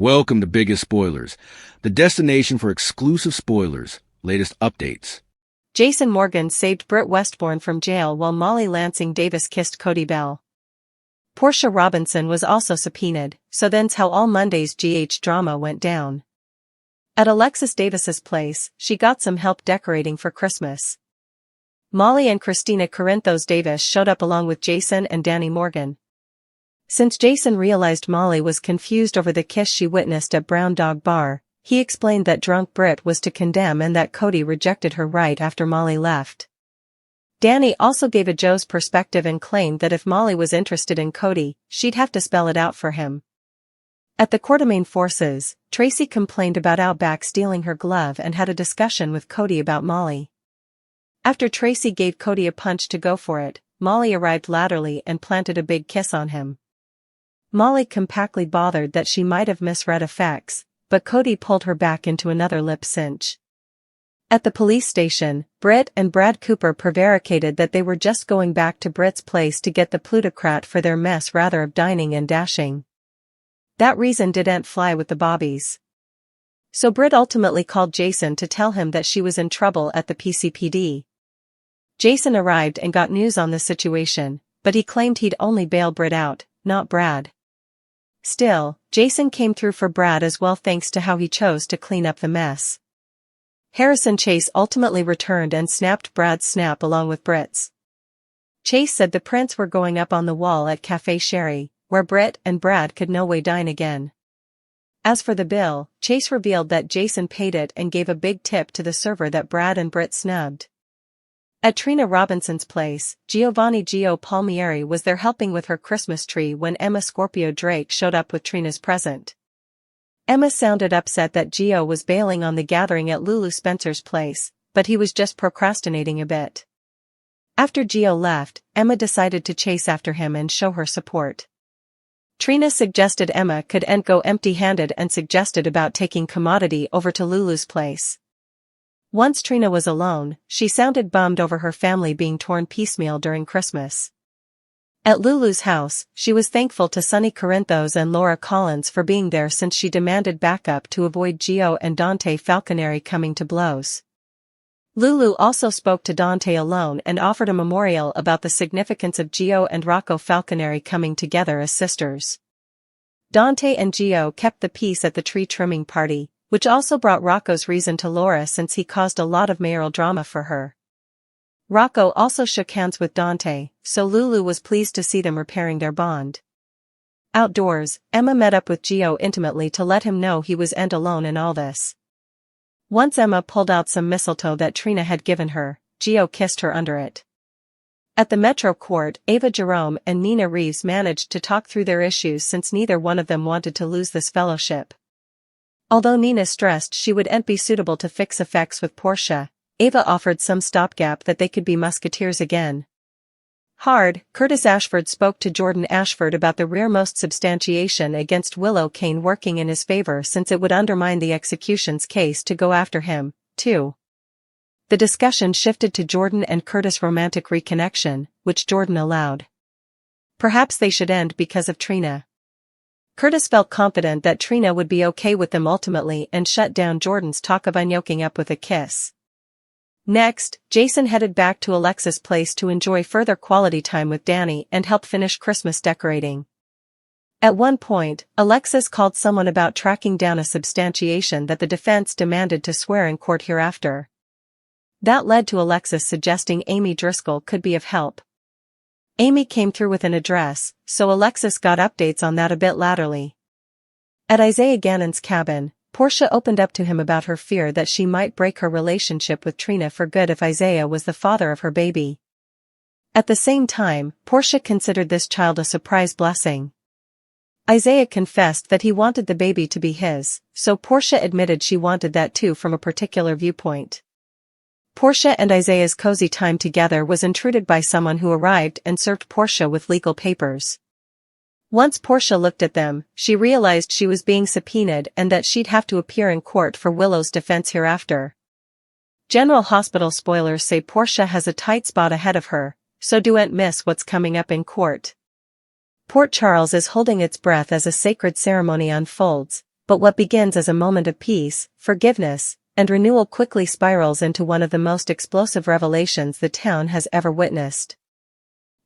Welcome to Biggest Spoilars, the destination for exclusive spoilers, latest updates. Jason Morgan saved Britt Westbourne from jail while Molly Lansing Davis kissed Cody Bell. Portia Robinson was also subpoenaed, so then's how all Monday's GH drama went down. At Alexis Davis's place, she got some help decorating for Christmas. Molly and Christina Corinthos Davis showed up along with Jason and Danny Morgan. Since Jason realized Molly was confused over the kiss she witnessed at Brown Dog Bar, he explained that drunk Britt was to condemn and that Cody rejected her right after Molly left. Danny also gave a Joe's perspective and claimed that if Molly was interested in Cody, she'd have to spell it out for him. At the Quartermaine Forces, Tracy complained about Outback stealing her glove and had a discussion with Cody about Molly. After Tracy gave Cody a punch to go for it, Molly arrived laterally and planted a big kiss on him. Molly compactly bothered that she might have misread effects, but Cody pulled her back into another lip cinch. At the police station, Britt and Brad Cooper prevaricated that they were just going back to Britt's place to get the plutocrat for their mess rather of dining and dashing. That reason didn't fly with the Bobbies. So Britt ultimately called Jason to tell him that she was in trouble at the PCPD. Jason arrived and got news on the situation, but he claimed he'd only bail Britt out, not Brad. Still, Jason came through for Brad as well thanks to how he chose to clean up the mess. Harrison Chase ultimately returned and snapped Brad's snap along with Britt's. Chase said the prints were going up on the wall at Café Sherry, where Britt and Brad could no way dine again. As for the bill, Chase revealed that Jason paid it and gave a big tip to the server that Brad and Britt snubbed. At Trina Robinson's place, Giovanni Gio Palmieri was there helping with her Christmas tree when Emma Scorpio Drake showed up with Trina's present. Emma sounded upset that Gio was bailing on the gathering at Lulu Spencer's place, but he was just procrastinating a bit. After Gio left, Emma decided to chase after him and show her support. Trina suggested Emma couldn't go empty-handed and suggested about taking commodity over to Lulu's place. Once Trina was alone, she sounded bummed over her family being torn piecemeal during Christmas. At Lulu's house, she was thankful to Sonny Corinthos and Laura Collins for being there since she demanded backup to avoid Gio and Dante Falconeri coming to blows. Lulu also spoke to Dante alone and offered a memorial about the significance of Gio and Rocco Falconeri coming together as sisters. Dante and Gio kept the peace at the tree trimming party, which also brought Rocco's reason to Laura since he caused a lot of mayoral drama for her. Rocco also shook hands with Dante, so Lulu was pleased to see them repairing their bond. Outdoors, Emma met up with Gio intimately to let him know he was alone in all this. Once Emma pulled out some mistletoe that Trina had given her, Gio kissed her under it. At the Metro Court, Ava Jerome and Nina Reeves managed to talk through their issues since neither one of them wanted to lose this fellowship. Although Nina stressed she wouldn't be suitable to fix effects with Portia, Ava offered some stopgap that they could be musketeers again. Hard, Curtis Ashford spoke to Jordan Ashford about the rearmost substantiation against Willow Kane working in his favor since it would undermine the execution's case to go after him, too. The discussion shifted to Jordan and Curtis' romantic reconnection, which Jordan allowed. Perhaps they should end because of Trina. Curtis felt confident that Trina would be okay with them ultimately and shut down Jordan's talk of unyoking up with a kiss. Next, Jason headed back to Alexis' place to enjoy further quality time with Danny and help finish Christmas decorating. At one point, Alexis called someone about tracking down a substantiation that the defense demanded to swear in court hereafter. That led to Alexis suggesting Amy Driscoll could be of help. Amy came through with an address, so Alexis got updates on that a bit latterly. At Isaiah Gannon's cabin, Portia opened up to him about her fear that she might break her relationship with Trina for good if Isaiah was the father of her baby. At the same time, Portia considered this child a surprise blessing. Isaiah confessed that he wanted the baby to be his, so Portia admitted she wanted that too from a particular viewpoint. Portia and Isaiah's cozy time together was intruded by someone who arrived and served Portia with legal papers. Once Portia looked at them, she realized she was being subpoenaed and that she'd have to appear in court for Willow's defense hereafter. General Hospital spoilers say Portia has a tight spot ahead of her, so don't miss what's coming up in court. Port Charles is holding its breath as a sacred ceremony unfolds, But what begins as a moment of peace, forgiveness, and renewal quickly spirals into one of the most explosive revelations the town has ever witnessed.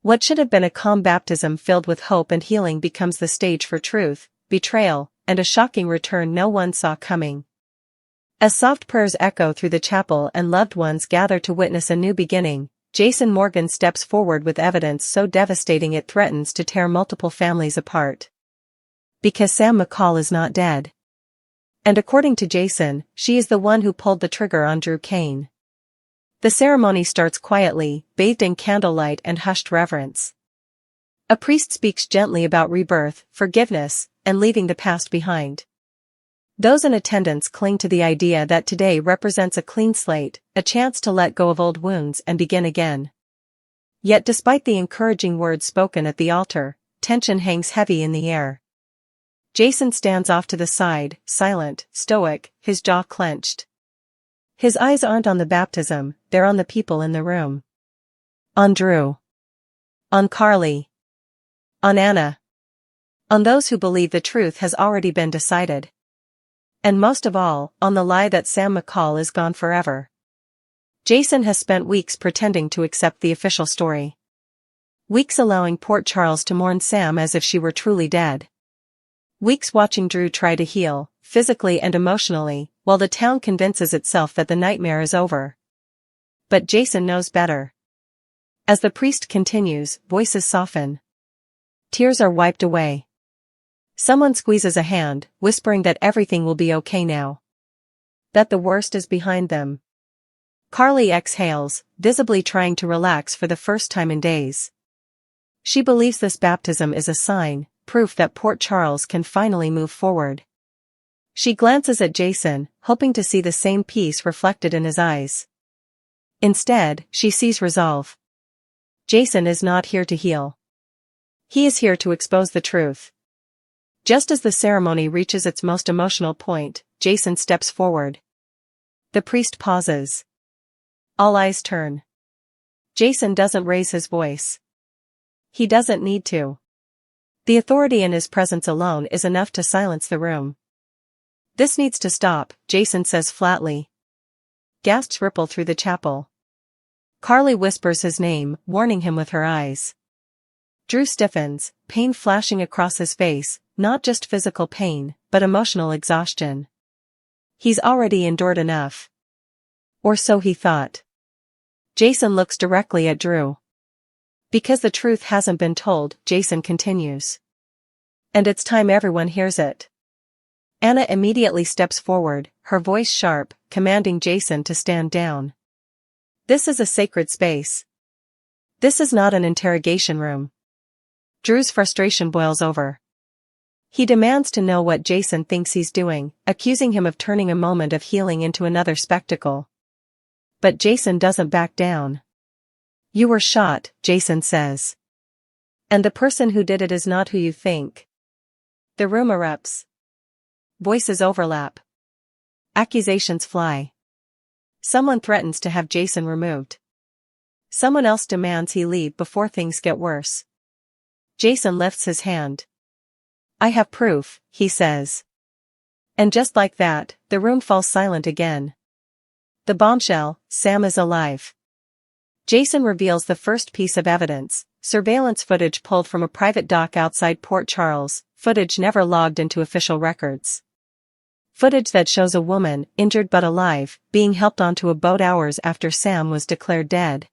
What should have been a calm baptism filled with hope and healing becomes the stage for truth, betrayal, and a shocking return no one saw coming. As soft prayers echo through the chapel and loved ones gather to witness a new beginning, Jason Morgan steps forward with evidence so devastating it threatens to tear multiple families apart. Because Sam McCall is not dead. And according to Jason, she is the one who pulled the trigger on Drew Kane. The ceremony starts quietly, bathed in candlelight and hushed reverence. A priest speaks gently about rebirth, forgiveness, and leaving the past behind. Those in attendance cling to the idea that today represents a clean slate, a chance to let go of old wounds and begin again. Yet despite the encouraging words spoken at the altar, tension hangs heavy in the air. Jason stands off to the side, silent, stoic, his jaw clenched. His eyes aren't on the baptism, they're on the people in the room. On Drew. On Carly. On Anna. On those who believe the truth has already been decided. And most of all, on the lie that Sam McCall is gone forever. Jason has spent weeks pretending to accept the official story. Weeks allowing Port Charles to mourn Sam as if she were truly dead. Weeks watching Drew try to heal, physically and emotionally, while the town convinces itself that the nightmare is over. But Jason knows better. As the priest continues, voices soften. Tears are wiped away. Someone squeezes a hand, whispering that everything will be okay now. That the worst is behind them. Carly exhales, visibly trying to relax for the first time in days. She believes this baptism is a sign, proof that Port Charles can finally move forward. She glances at Jason, hoping to see the same peace reflected in his eyes. Instead, she sees resolve. Jason is not here to heal. He is here to expose the truth. Just as the ceremony reaches its most emotional point, Jason steps forward. The priest pauses. All eyes turn. Jason doesn't raise his voice. He doesn't need to. The authority in his presence alone is enough to silence the room. This needs to stop, Jason says flatly. Gasps ripple through the chapel. Carly whispers his name, warning him with her eyes. Drew stiffens, pain flashing across his face, not just physical pain, but emotional exhaustion. He's already endured enough. Or so he thought. Jason looks directly at Drew. Because the truth hasn't been told, Jason continues. And it's time everyone hears it. Anna immediately steps forward, her voice sharp, commanding Jason to stand down. This is a sacred space. This is not an interrogation room. Drew's frustration boils over. He demands to know what Jason thinks he's doing, accusing him of turning a moment of healing into another spectacle. But Jason doesn't back down. You were shot, Jason says. And the person who did it is not who you think. The room erupts. Voices overlap. Accusations fly. Someone threatens to have Jason removed. Someone else demands he leave before things get worse. Jason lifts his hand. I have proof, he says. And just like that, the room falls silent again. The bombshell, Sam is alive. Jason reveals the first piece of evidence, surveillance footage pulled from a private dock outside Port Charles, footage never logged into official records. Footage that shows a woman, injured but alive, being helped onto a boat hours after Sam was declared dead.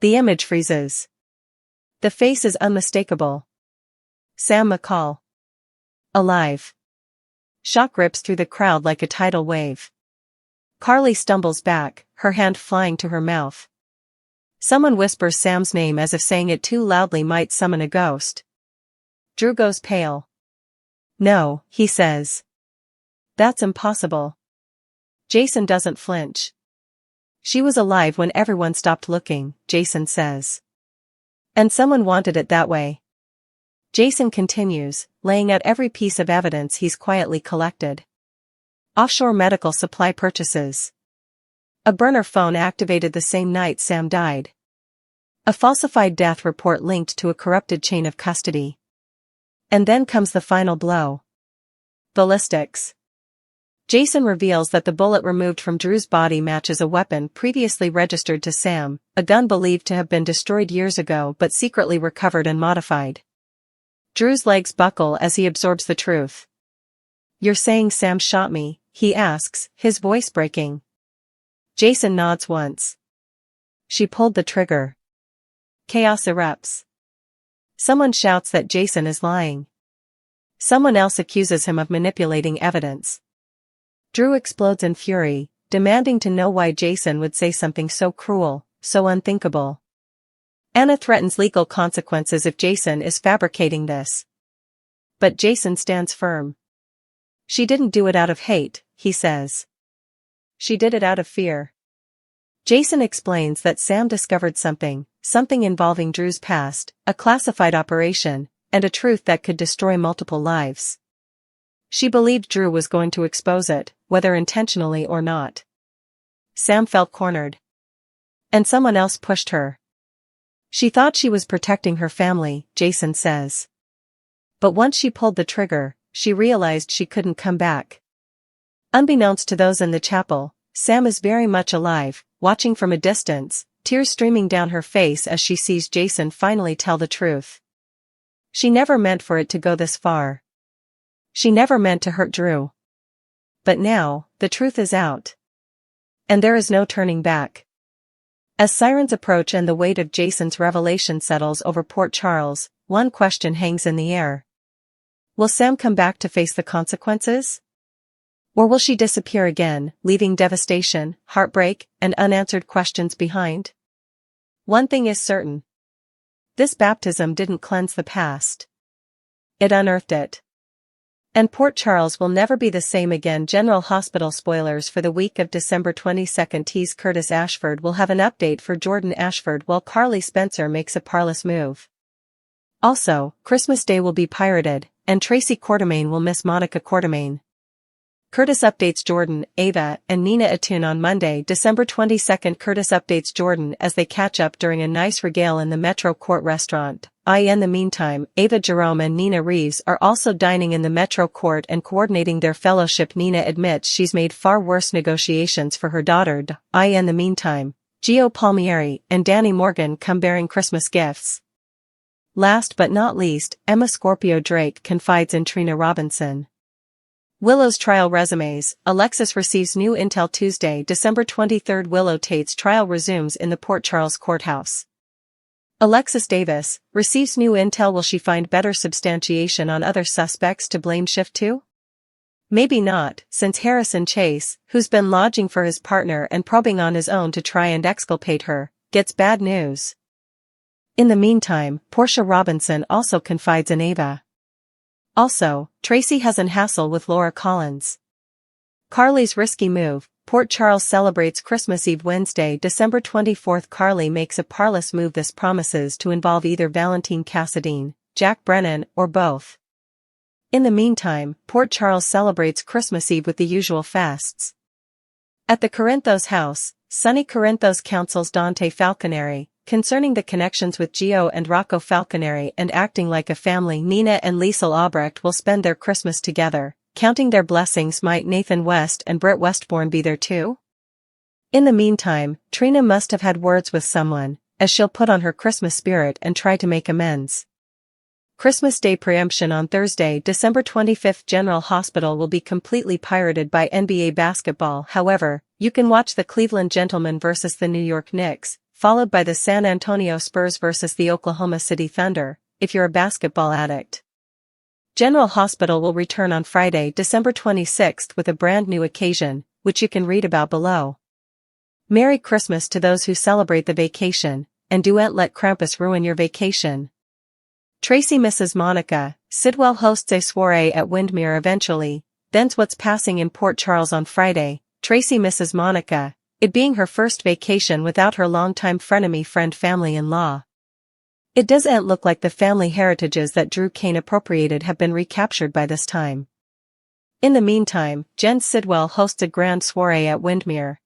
The image freezes. The face is unmistakable. Sam McCall. Alive. Shock rips through the crowd like a tidal wave. Carly stumbles back, her hand flying to her mouth. Someone whispers Sam's name as if saying it too loudly might summon a ghost. Drew goes pale. No, he says. That's impossible. Jason doesn't flinch. She was alive when everyone stopped looking, Jason says. And someone wanted it that way. Jason continues, laying out every piece of evidence he's quietly collected. Offshore medical supply purchases. A burner phone activated the same night Sam died. A falsified death report linked to a corrupted chain of custody. And then comes the final blow. Ballistics. Jason reveals that the bullet removed from Drew's body matches a weapon previously registered to Sam, a gun believed to have been destroyed years ago but secretly recovered and modified. Drew's legs buckle as he absorbs the truth. "You're saying Sam shot me?" he asks, his voice breaking. Jason nods once. "She pulled the trigger." Chaos erupts. Someone shouts that Jason is lying. Someone else accuses him of manipulating evidence. Drew explodes in fury, demanding to know why Jason would say something so cruel, so unthinkable. Anna threatens legal consequences if Jason is fabricating this. But Jason stands firm. "She didn't do it out of hate," he says. "She did it out of fear." Jason explains that Sam discovered something involving Drew's past, a classified operation, and a truth that could destroy multiple lives. She believed Drew was going to expose it, whether intentionally or not. Sam felt cornered. And someone else pushed her. "She thought she was protecting her family," Jason says. "But once she pulled the trigger, she realized she couldn't come back." Unbeknownst to those in the chapel, Sam is very much alive, watching from a distance, tears streaming down her face as she sees Jason finally tell the truth. She never meant for it to go this far. She never meant to hurt Drew. But now, the truth is out. And there is no turning back. As sirens approach and the weight of Jason's revelation settles over Port Charles, one question hangs in the air. Will Sam come back to face the consequences? Or will she disappear again, leaving devastation, heartbreak, and unanswered questions behind? One thing is certain. This baptism didn't cleanse the past. It unearthed it. And Port Charles will never be the same again. General Hospital spoilers for the week of December 22nd. Tease Curtis Ashford will have an update for Jordan Ashford while Carly Spencer makes a parlous move. Also, Christmas Day will be pirated, and Tracy Quartermain will miss Monica Quartermain. Curtis updates Jordan, Ava, and Nina Atun on Monday, December 22nd. Curtis updates Jordan as they catch up during a nice regale in the Metro Court restaurant. In the meantime, Ava Jerome and Nina Reeves are also dining in the Metro Court and coordinating their fellowship. Nina admits she's made far worse negotiations for her daughter. In the meantime, Gio Palmieri and Danny Morgan come bearing Christmas gifts. Last but not least, Emma Scorpio Drake confides in Trina Robinson. Willow's trial resumes. Alexis receives new intel Tuesday, December 23rd. Willow Tate's trial resumes in the Port Charles courthouse. Alexis Davis receives new intel. Will she find better substantiation on other suspects to blame shift to? Maybe not, since Harrison Chase, who's been lodging for his partner and probing on his own to try and exculpate her, gets bad news. In the meantime, Portia Robinson also confides in Ava. Also, Tracy has an hassle with Laura Collins. Carly's risky move. Port Charles celebrates Christmas Eve Wednesday, December 24th. Carly makes a parlous move. This promises to involve either Valentine Cassadine, Jack Brennan, or both. In the meantime, Port Charles celebrates Christmas Eve with the usual fasts. At the Corinthos house, Sonny Corinthos counsels Dante Falconeri concerning the connections with Gio and Rocco Falconeri, and acting like a family. Nina and Liesl Albrecht will spend their Christmas together, counting their blessings. Might Nathan West and Britt Westbourne be there too? In the meantime, Trina must have had words with someone, as she'll put on her Christmas spirit and try to make amends. Christmas Day preemption on Thursday, December 25th. General Hospital will be completely pirated by NBA basketball. However, you can watch the Cleveland Gentlemen versus the New York Knicks, followed by the San Antonio Spurs versus the Oklahoma City Thunder, if you're a basketball addict. General Hospital will return on Friday, December 26th with a brand new occasion, which you can read about below. Merry Christmas to those who celebrate the vacation, and don't let Krampus ruin your vacation. Tracy misses Monica. Sidwell hosts a soiree at Windmere eventually. Then's what's passing in Port Charles on Friday. Tracy misses Monica, it being her first vacation without her longtime frenemy friend family-in-law. It doesn't look like the family heritages that Drew Kane appropriated have been recaptured by this time. In the meantime, Jen Sidwell hosts a grand soiree at Windmere.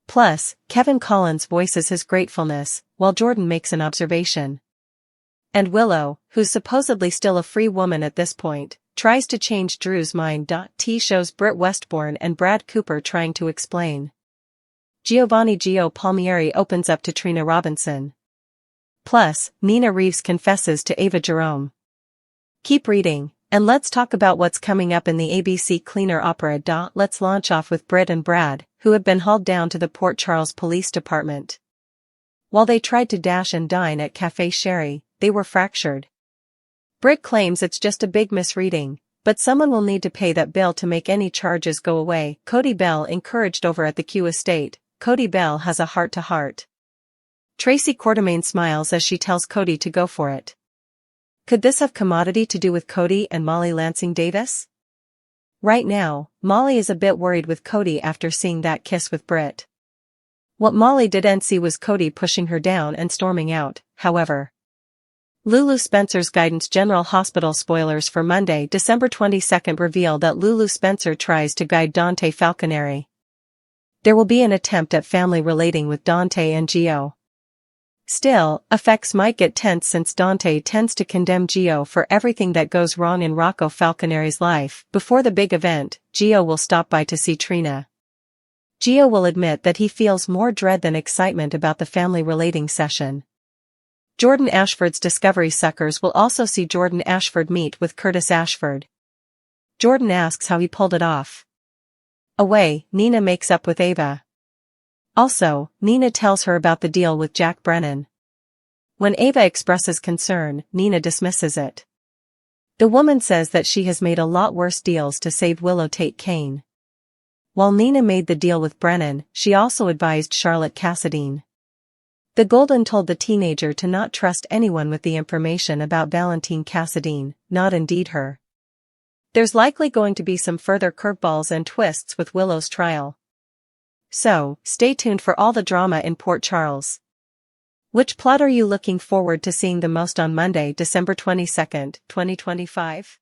Plus, Kevin Collins voices his gratefulness, while Jordan makes an observation. And Willow, who's supposedly still a free woman at this point, tries to change Drew's mind. T shows Britt Westbourne and Brad Cooper trying to explain. Giovanni Gio Palmieri opens up to Trina Robinson. Plus, Nina Reeves confesses to Ava Jerome. Keep reading, and let's talk about what's coming up in the ABC Cleaner Opera. Let's launch off with Britt and Brad, who have been hauled down to the Port Charles Police Department. While they tried to dash and dine at Café Sherry, they were fractured. Britt claims it's just a big misreading, but someone will need to pay that bill to make any charges go away. Cody Bell encouraged over at the Q estate. Cody Bell has a heart-to-heart. Tracy Quartermaine smiles as she tells Cody to go for it. Could this have commodity to do with Cody and Molly Lansing Davis? Right now, Molly is a bit worried with Cody after seeing that kiss with Britt. What Molly didn't see was Cody pushing her down and storming out, however. Lulu Spencer's Guidance General Hospital spoilers for Monday, December 22 reveal that Lulu Spencer tries to guide Dante Falconeri. There will be an attempt at family relating with Dante and Gio. Still, effects might get tense since Dante tends to condemn Gio for everything that goes wrong in Rocco Falconeri's life. Before the big event, Gio will stop by to see Trina. Gio will admit that he feels more dread than excitement about the family relating session. Jordan Ashford's Discovery Suckers will also see Jordan Ashford meet with Curtis Ashford. Jordan asks how he pulled it off. Away, Nina makes up with Ava. Also, Nina tells her about the deal with Jack Brennan. When Ava expresses concern, Nina dismisses it. The woman says that she has made a lot worse deals to save Willow Tate Kane. While Nina made the deal with Brennan, she also advised Charlotte Cassadine. The Golden told the teenager to not trust anyone with the information about Valentine Cassadine, not indeed her. There's likely going to be some further curveballs and twists with Willow's trial. So, stay tuned for all the drama in Port Charles. Which plot are you looking forward to seeing the most on Monday, December 22, 2025?